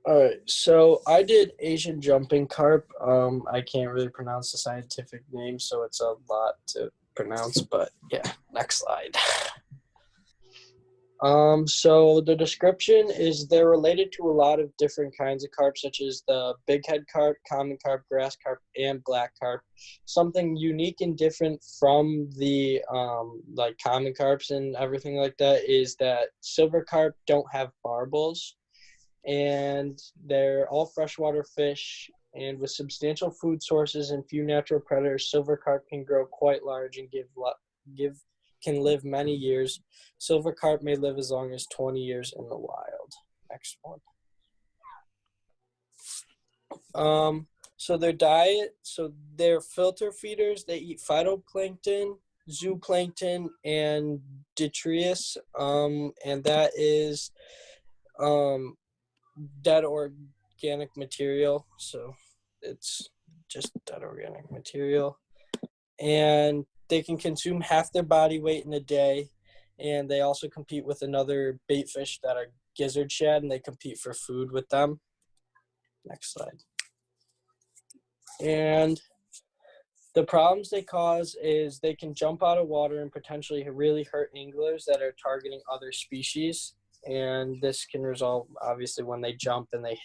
All right, so I did Asian jumping carp. I can't really pronounce the scientific name, so it's a lot to pronounce, but yeah, next slide. So the description is they're related to a lot of different kinds of carp, such as the big head carp, common carp, grass carp, and black carp. Something unique and different from the like common carps and everything like that is that silver carp don't have barbels, and they're all freshwater fish. And with substantial food sources and few natural predators, silver carp can grow quite large and can live many years. Silver carp may live as long as 20 years in the wild. Next one. So their diet, so they're filter feeders. They eat phytoplankton, zooplankton, and detritus. And that is dead organic material. So it's just dead organic material. And they can consume half their body weight in a day, and they also compete with another bait fish that are gizzard shad, and they compete for food with them. Next slide. And the problems they cause is they can jump out of water and potentially really hurt anglers that are targeting other species, and this can result obviously when they jump and they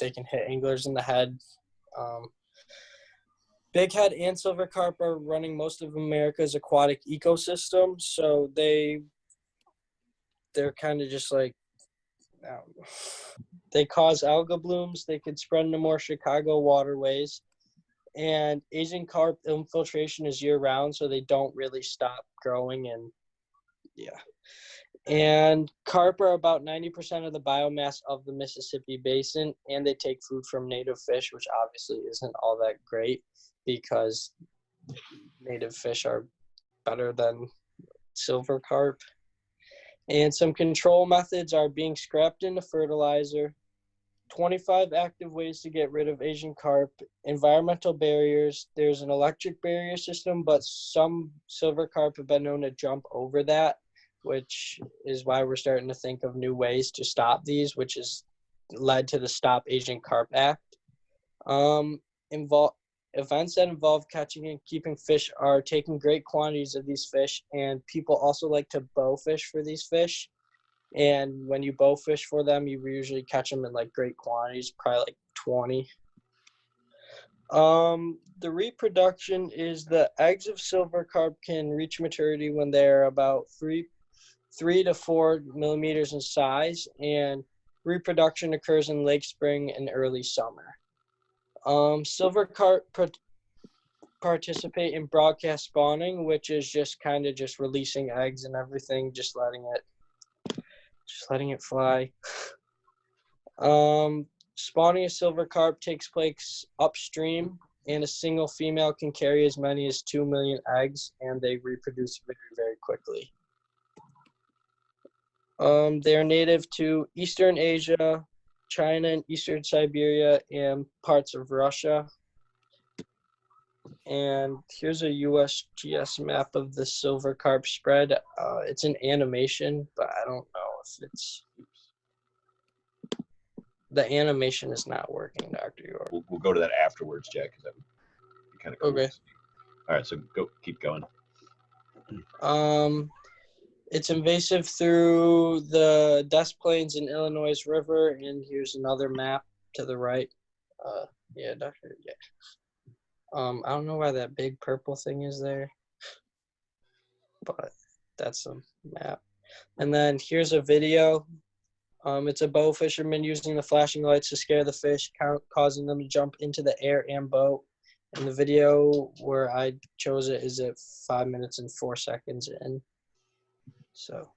can hit anglers in the head. Big head and silver carp are running most of America's aquatic ecosystem, so they're kind of just like they cause algal blooms. They could spread into more Chicago waterways, and Asian carp infiltration is year round, so they don't really stop growing. And yeah, and carp are about 90% of the biomass of the Mississippi Basin, and they take food from native fish, which obviously isn't all that great, because native fish are better than silver carp. And some control methods are being scrapped into fertilizer, 25 active ways to get rid of Asian carp, environmental barriers. There's an electric barrier system, but some silver carp have been known to jump over that, which is why we're starting to think of new ways to stop these, which has led to the Stop Asian Carp Act. Events that involve catching and keeping fish are taking great quantities of these fish, and people also like to bow fish for these fish. And when you bow fish for them, you usually catch them in like great quantities, probably like 20. The reproduction is the eggs of silver carp can reach maturity when they're about 3 to 4 millimeters in size, and reproduction occurs in late spring and early summer. Silver carp participate in broadcast spawning, which is just kind of just releasing eggs and everything, just letting it fly. Spawning a silver carp takes place upstream, and a single female can carry as many as 2 million eggs, and they reproduce very, very quickly. They are native to Eastern Asia, China, and Eastern Siberia, and parts of Russia. And here's a USGS map of the silver carp spread. It's an animation, but I don't know if the animation is not working, Dr. York. We'll go to that afterwards, Jack, because that would be kind of cool. Okay. All right, so keep going. It's invasive through the Des Plaines and Illinois River, and here's another map to the right. Yeah. I don't know why that big purple thing is there, but that's the map. And then here's a video. It's a bow fisherman using the flashing lights to scare the fish, causing them to jump into the air and boat. And the video where I chose it is at 5 minutes and 4 seconds in. So